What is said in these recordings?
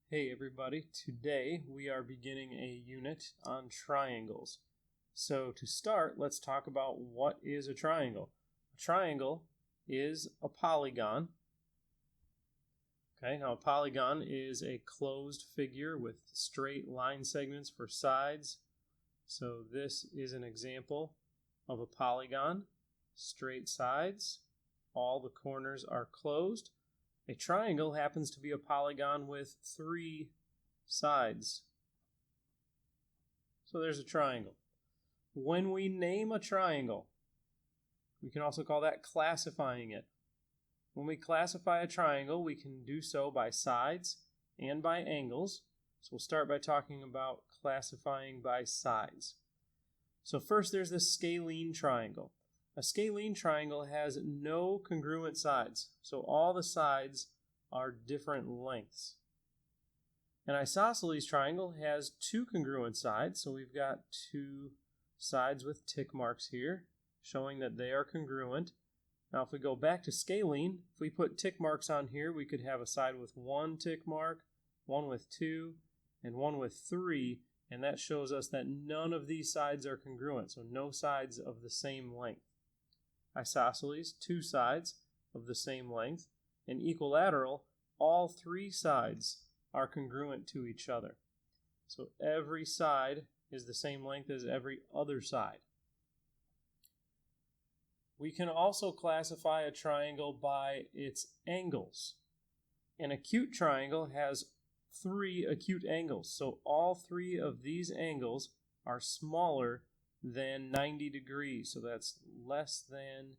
Hey everybody, today we are beginning a unit on triangles. So to start, let's talk about what is a triangle. A triangle is a polygon. Okay, now a polygon is a closed figure with straight line segments for sides. So this is an example of a polygon. Straight sides, all the corners are closed. A triangle happens to be a polygon with 3 sides. So there's a triangle. When we name a triangle, we can also call that classifying it. When we classify a triangle, we can do so by sides and by angles. So we'll start by talking about classifying by sides. So first there's the scalene triangle. A scalene triangle has no congruent sides, so all the sides are different lengths. An isosceles triangle has 2 congruent sides, so we've got 2 sides with tick marks here, showing that they are congruent. Now if we go back to scalene, if we put tick marks on here, we could have a side with 1 tick mark, one with 2, and one with 3, and that shows us that none of these sides are congruent, so no sides of the same length. Isosceles, 2 sides of the same length, and equilateral, all 3 sides are congruent to each other. So every side is the same length as every other side. We can also classify a triangle by its angles. An acute triangle has 3 acute angles, so all 3 of these angles are smaller than 90 degrees. So that's less than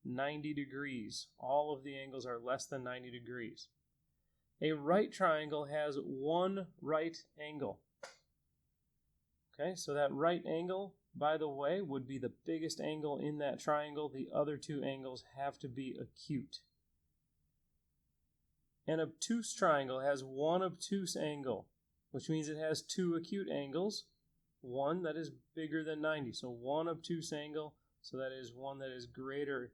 90 degrees. All of the angles are less than 90 degrees. A right triangle has 1 right angle. Okay, so that right angle, by the way, would be the biggest angle in that triangle. The other 2 angles have to be acute. An obtuse triangle has 1 obtuse angle, which means it has 2 acute angles. One that is bigger than 90. So 1 obtuse angle, so that is one that is greater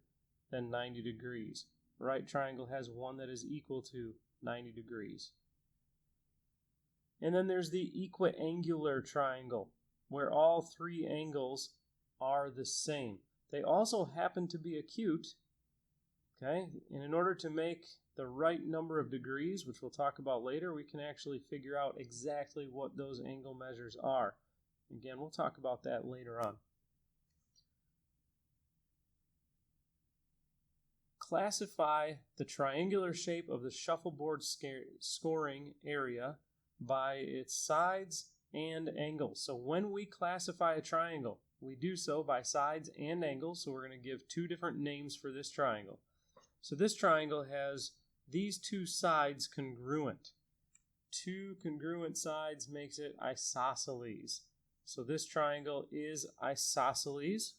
than 90 degrees. Right triangle has 1 that is equal to 90 degrees. And then there's the equiangular triangle, where all 3 angles are the same. They also happen to be acute. Okay, and in order to make the right number of degrees, which we'll talk about later, we can actually figure out exactly what those angle measures are. Again, we'll talk about that later on. Classify the triangular shape of the shuffleboard scoring area by its sides and angles. So when we classify a triangle, we do so by sides and angles. So we're going to give 2 different names for this triangle. So this triangle has these 2 sides congruent. 2 congruent sides makes it isosceles. So this triangle is isosceles.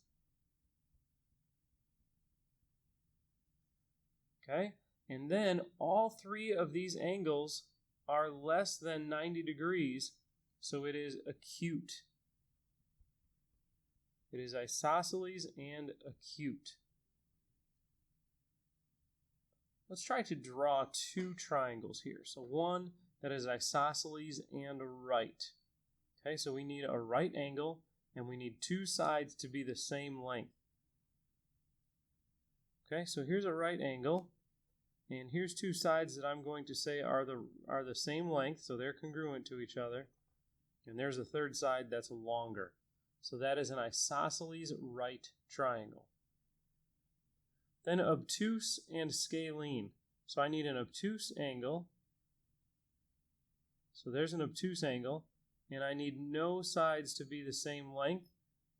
Okay, and then all 3 of these angles are less than 90 degrees, so it is acute. It is isosceles and acute. Let's try to draw 2 triangles here. So one that is isosceles and right. Okay, so we need a right angle, and we need 2 sides to be the same length. Okay, so here's a right angle, and here's 2 sides that I'm going to say are the same length, so they're congruent to each other. And there's a third side that's longer. So that is an isosceles right triangle. Then obtuse and scalene. So I need an obtuse angle. So there's an obtuse angle. And I need no sides to be the same length.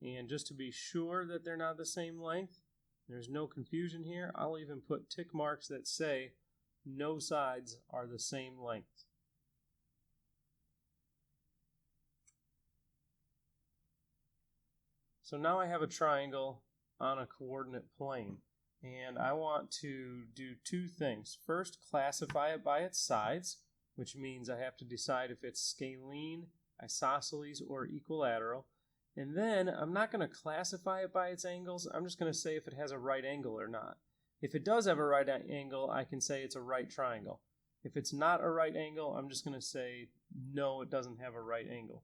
And just to be sure that they're not the same length, there's no confusion here, I'll even put tick marks that say no sides are the same length. So now I have a triangle on a coordinate plane. And I want to do 2 things. First, classify it by its sides, which means I have to decide if it's scalene, isosceles, or equilateral. And then I'm not going to classify it by its angles. I'm just going to say if it has a right angle or not. If it does have a right angle, I can say it's a right triangle. If it's not a right angle, I'm just going to say, no, it doesn't have a right angle.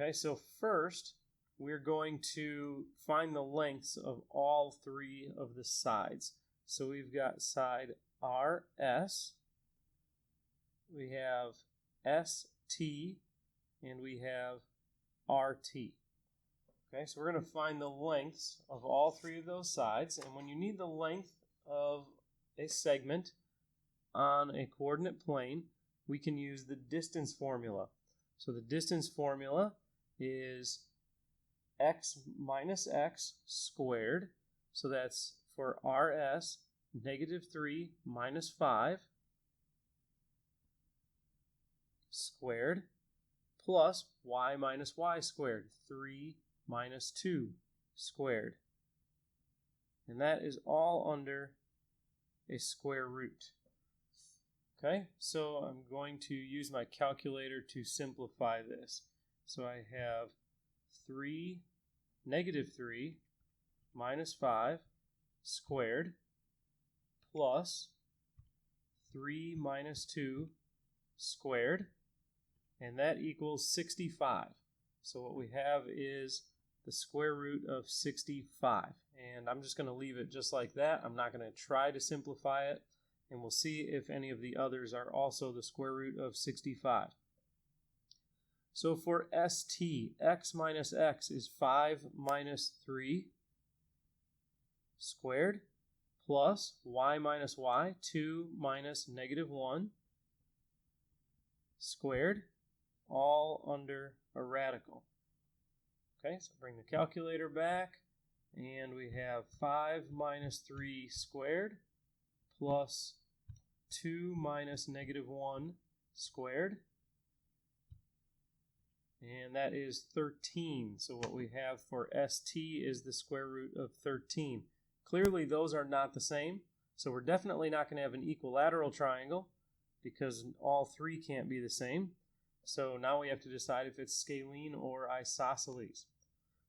Okay, so first, we're going to find the lengths of all three of the sides. So we've got side RS, we have ST, and we have RT. Okay, so we're going to find the lengths of all three of those sides. And when you need the length of a segment on a coordinate plane, we can use the distance formula. So the distance formula is x minus x squared. So that's for RS, -3 minus 5 squared, plus y minus y squared, 3 minus 2 squared. And that is all under a square root. Okay, so I'm going to use my calculator to simplify this. So I have -3 minus 5 squared plus 3 minus 2 squared, and that equals 65. So what we have is the square root of 65. And I'm just going to leave it just like that. I'm not going to try to simplify it, and we'll see if any of the others are also the square root of 65. So for ST, x minus x is 5 minus 3 squared plus y minus y, 2 minus -1 squared, all under a radical. Okay, so bring the calculator back, and we have 5 minus 3 squared plus 2 minus -1 squared, and that is 13. So what we have for ST is the square root of 13. Clearly those are not the same, so we're definitely not going to have an equilateral triangle because all three can't be the same. So now we have to decide if it's scalene or isosceles.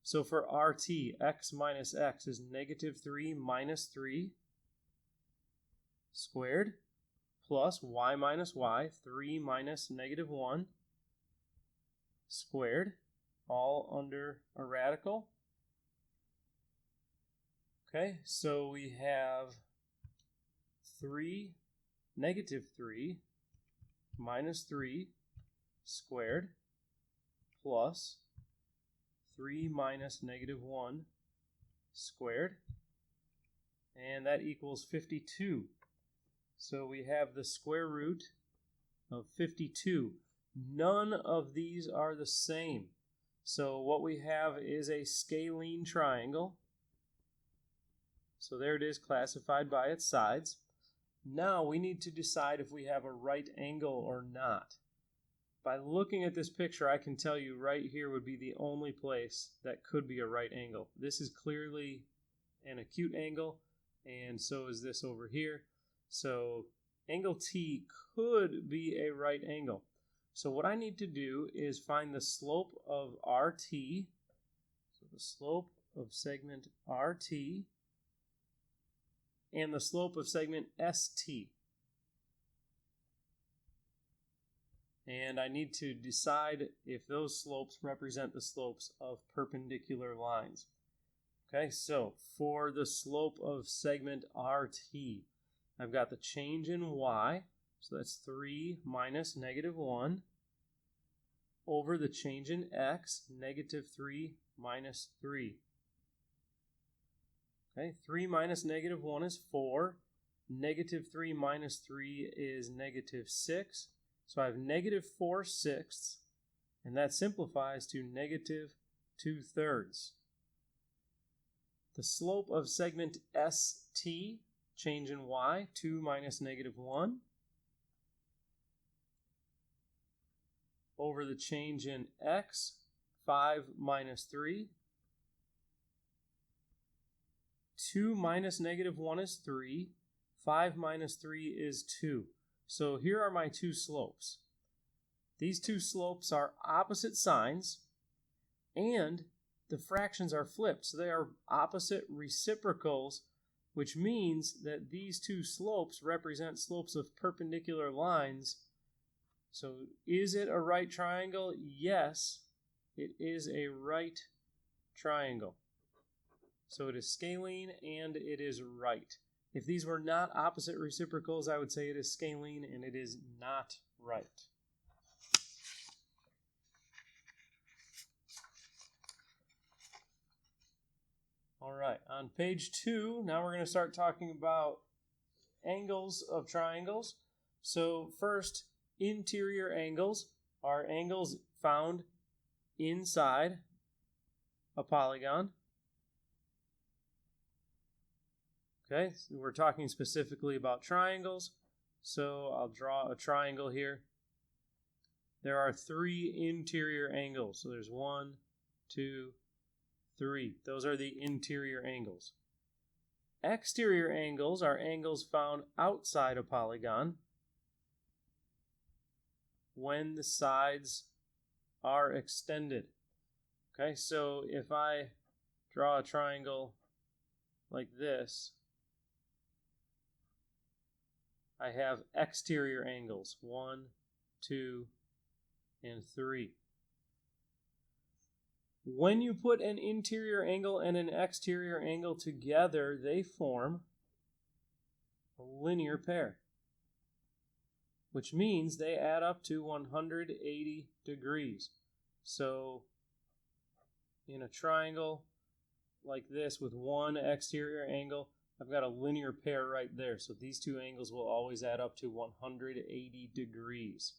So for RT, x minus x is -3 minus 3 squared plus y minus y, 3 minus -1 squared, all under a radical. Okay, so we have -3 minus 3 squared plus 3 minus -1 squared, and that equals 52. So we have the square root of 52. None of these are the same. So what we have is a scalene triangle. So there it is, classified by its sides. Now we need to decide if we have a right angle or not. By looking at this picture, I can tell you right here would be the only place that could be a right angle. This is clearly an acute angle, and so is this over here. So angle T could be a right angle. So what I need to do is find the slope of RT, so the slope of segment RT, and the slope of segment ST. And I need to decide if those slopes represent the slopes of perpendicular lines. Okay, so for the slope of segment RT, I've got the change in y, so that's 3 minus -1, over the change in x, -3 minus 3. Okay, 3 minus -1 is 4. -3 minus 3 is -6. So I have -4/6, and that simplifies to -2/3. The slope of segment ST, change in y, 2 minus -1, over the change in x, 5 minus 3. 2 minus -1 is 3. 5 minus 3 is 2. So here are my two slopes. These two slopes are opposite signs, and the fractions are flipped. So they are opposite reciprocals which means that these two slopes represent slopes of perpendicular lines. So is it a right triangle? Yes, it is a right triangle. So it is scalene and it is right. If these were not opposite reciprocals, I would say it is scalene and it is not right. All right, on page 2, now we're going to start talking about angles of triangles. So first, interior angles are angles found inside a polygon. Okay, so we're talking specifically about triangles. So I'll draw a triangle here. There are 3 interior angles. So there's 1, 2, 3. Those are the interior angles. Exterior angles are angles found outside a polygon when the sides are extended. Okay, so if I draw a triangle like this, I have exterior angles, 1, 2, and 3. When you put an interior angle and an exterior angle together, they form a linear pair, which means they add up to 180 degrees. So in a triangle like this with one exterior angle, I've got a linear pair right there. So these two angles will always add up to 180 degrees.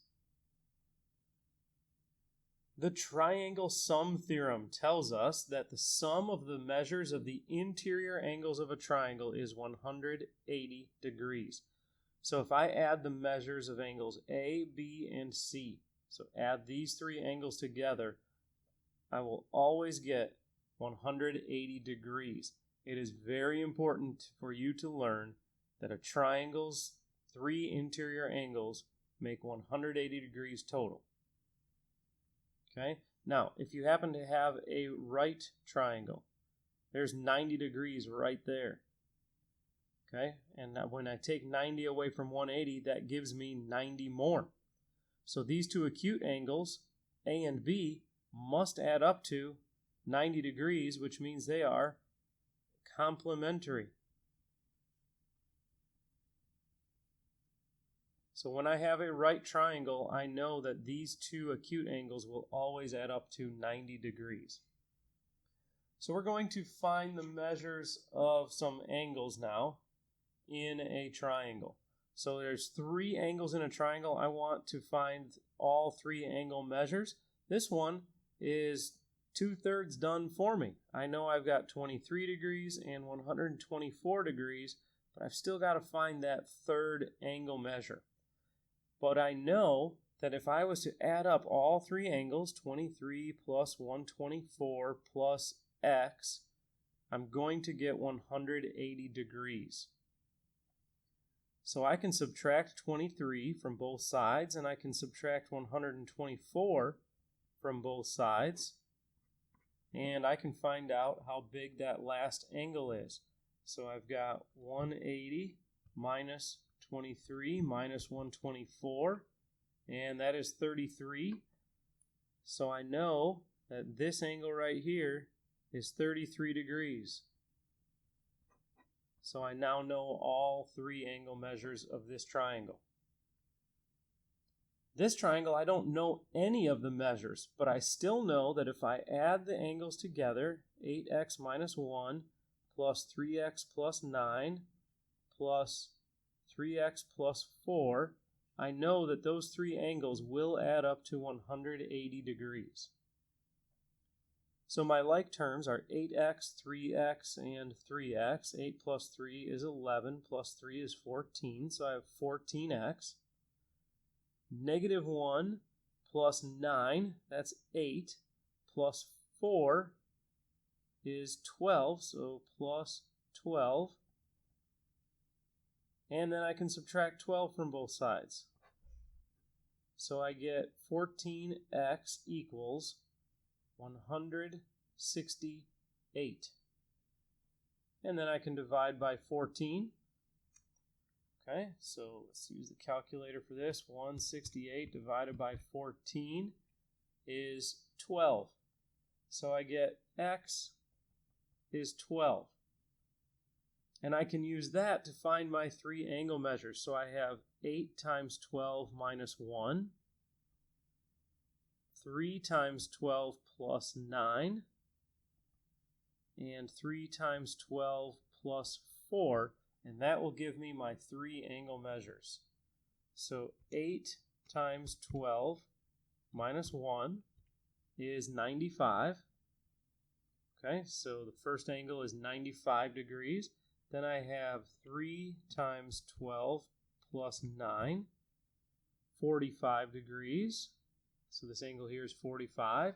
The triangle sum theorem tells us that the sum of the measures of the interior angles of a triangle is 180 degrees. So if I add the measures of angles A, B, and C, so add these 3 angles together, I will always get 180 degrees. It is very important for you to learn that a triangle's 3 interior angles make 180 degrees total. Okay, now if you happen to have a right triangle, there's 90 degrees right there. Okay, and when I take 90 away from 180, that gives me 90 more. So these two acute angles, A and B, must add up to 90 degrees, which means they are complementary. So when I have a right triangle, I know that these two acute angles will always add up to 90 degrees. So we're going to find the measures of some angles now in a triangle. So there's 3 angles in a triangle. I want to find all 3 angle measures. This one is 2/3 done for me. I know I've got 23 degrees and 124 degrees, but I've still got to find that 3rd angle measure. But I know that if I was to add up all 3 angles, 23 plus 124 plus x, I'm going to get 180 degrees. So I can subtract 23 from both sides, and I can subtract 124 from both sides, and I can find out how big that last angle is. So I've got 180 minus 23 minus 124, and that is 33. So I know that this angle right here is 33 degrees. So I now know all 3 angle measures of this triangle. This triangle, I don't know any of the measures, but I still know that if I add the angles together, 8x minus 1 plus 3x plus 9 plus 3x plus 4, I know that those 3 angles will add up to 180 degrees. So my like terms are 8x, 3x, and 3x. 8 plus 3 is 11, plus 3 is 14, so I have 14x. Negative 1 plus 9, that's 8, plus 4 is 12, so plus 12. And then I can subtract 12 from both sides. So I get 14x equals 168. and then I can divide by 14. Okay, so let's use the calculator for this. 168 divided by 14 is 12. So I get x is 12. And I can use that to find my three angle measures. So I have 8 times 12 minus 1, 3 times 12 plus 9, and 3 times 12 plus 4, and that will give me my three angle measures. So 8 times 12 minus 1 is 95. Okay, so the first angle is 95 degrees. Then I have 3 times 12 plus 9, 45 degrees. So this angle here is 45.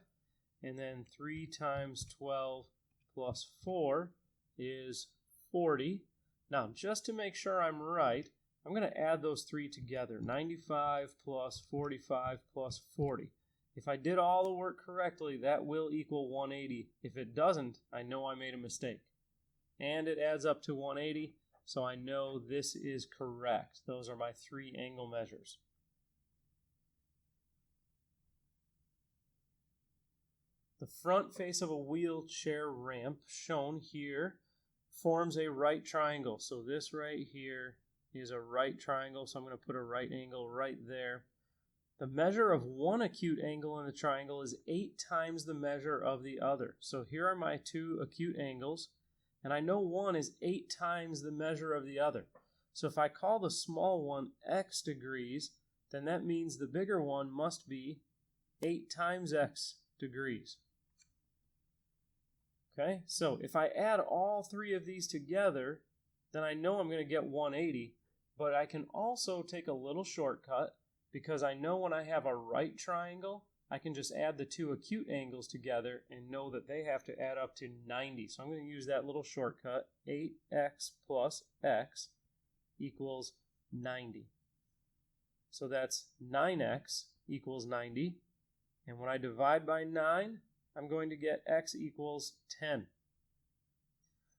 And then 3 times 12 plus 4 is 40. Now, just to make sure I'm right, I'm going to add those three together. 95 plus 45 plus 40. If I did all the work correctly, that will equal 180. If it doesn't, I know I made a mistake. And it adds up to 180, so I know this is correct. Those are my three angle measures. The front face of a wheelchair ramp, shown here, forms a right triangle. So this right here is a right triangle, so I'm going to put a right angle right there. The measure of one acute angle in the triangle is 8 times the measure of the other. So here are my two acute angles, and I know one is 8 times the measure of the other. So if I call the small one x degrees, then that means the bigger one must be 8 times x degrees. Okay, so if I add all three of these together, then I know I'm going to get 180, but I can also take a little shortcut because I know when I have a right triangle, I can just add the two acute angles together and know that they have to add up to 90. So I'm going to use that little shortcut, 8x plus x equals 90. So that's 9x equals 90. And when I divide by 9, I'm going to get x equals 10.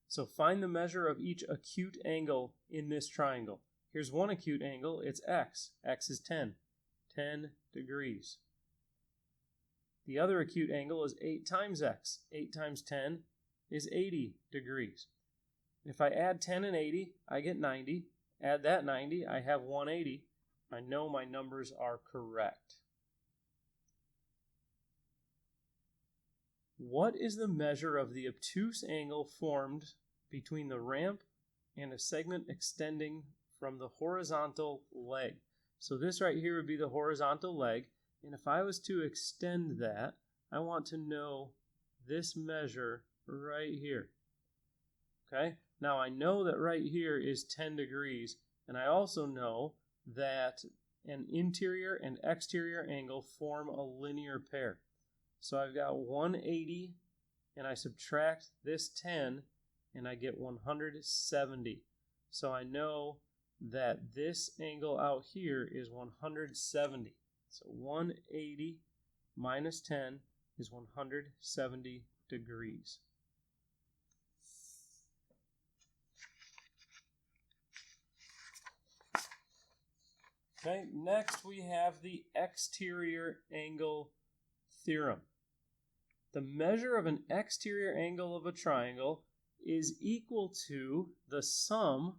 So find the measure of each acute angle in this triangle. Here's one acute angle, it's x. X is 10 degrees. The other acute angle is 8 times x. 8 times 10 is 80 degrees. If I add 10 and 80, I get 90. Add that 90, I have 180. I know my numbers are correct. What is the measure of the obtuse angle formed between the ramp and a segment extending from the horizontal leg? So this right here would be the horizontal leg, and if I was to extend that, I want to know this measure right here. Okay, now I know that right here is 10 degrees, and I also know that an interior and exterior angle form a linear pair. So I've got 180, and I subtract this 10, and I get 170. So I know that this angle out here is 170. So 180 minus 10 is 170 degrees. Okay, next we have the exterior angle theorem. The measure of an exterior angle of a triangle is equal to the sum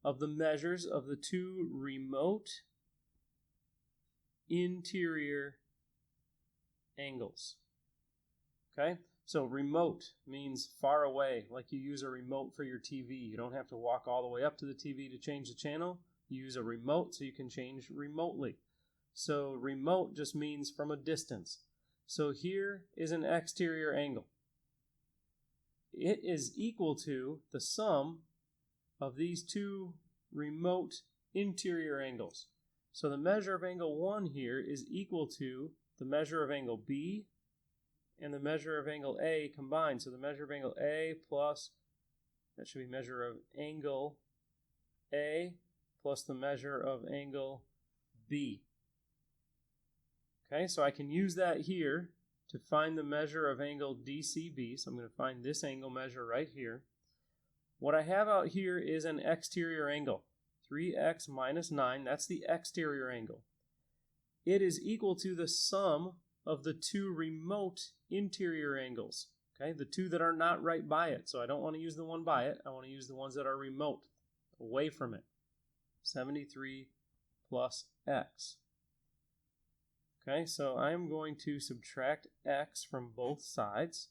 of the measures of the two remote interior angles. Okay, so remote means far away, like you use a remote for your TV. You don't have to walk all the way up to the TV to change the channel. You use a remote so you can change remotely. So remote just means from a distance. So here is an exterior angle. It is equal to the sum of these two remote interior angles. So the measure of angle 1 here is equal to the measure of angle B and the measure of angle A combined. So the measure of angle A plus, that should be measure of angle A plus the measure of angle B. Okay, so I can use that here to find the measure of angle DCB. So I'm going to find this angle measure right here. What I have out here is an exterior angle. 3x minus 9, that's the exterior angle. It is equal to the sum of the two remote interior angles. Okay, the two that are not right by it. So I don't want to use the one by it. I want to use the ones that are remote, away from it. 73 plus x. Okay, so I'm going to subtract x from both sides.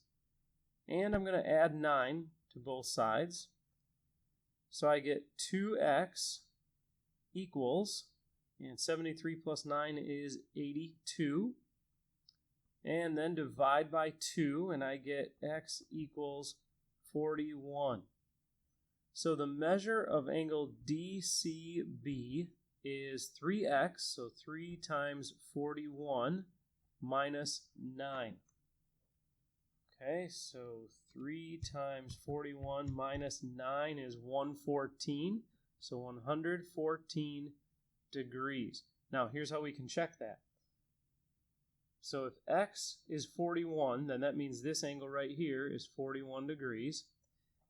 And I'm going to add 9 to both sides. So I get 2x equals, and 73 plus 9 is 82. And then divide by 2, and I get x equals 41. So the measure of angle DCB is 3x, so 3 times 41 minus 9. Okay, so 3 times 41 minus 9 is 114, so 114 degrees. Now here's how we can check that. So if x is 41, then that means this angle right here is 41 degrees.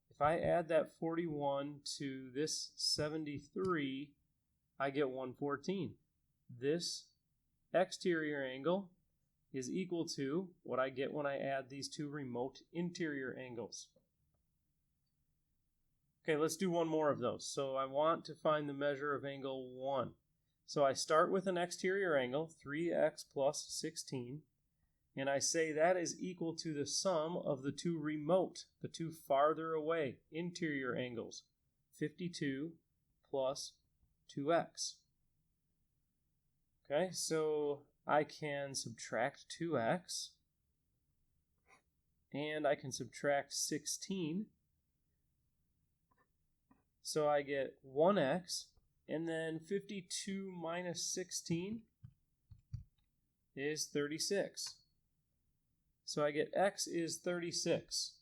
If I add that 41 to this 73, I get 114. This exterior angle is equal to what I get when I add these two remote interior angles. Okay, let's do one more of those. So I want to find the measure of angle 1. So I start with an exterior angle, 3x plus 16, and I say that is equal to the sum of the two remote, the two farther away interior angles, 52 plus 2x. Okay, so I can subtract 2x, and I can subtract 16. So I get 1x, and then 52 minus 16 is 36. So I get x is 36.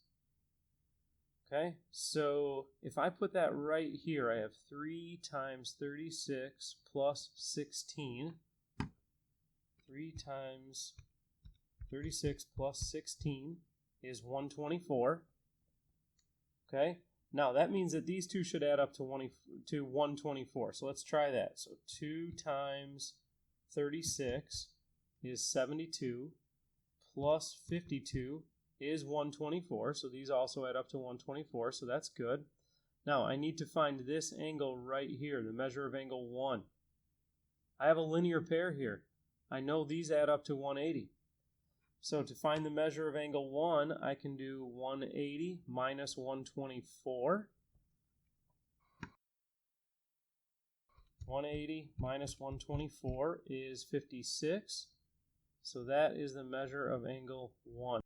Okay, so if I put that right here, I have 3 times 36 plus 16. 3 times 36 plus 16 is 124. Okay, now that means that these two should add up to 124. So let's try that. So 2 times 36 is 72 plus 52 is 124. So these also add up to 124. So that's good. Now I need to find this angle right here, the measure of angle 1. I have a linear pair here. I know these add up to 180. So to find the measure of angle 1, I can do 180 minus 124. 180 minus 124 is 56. So that is the measure of angle 1.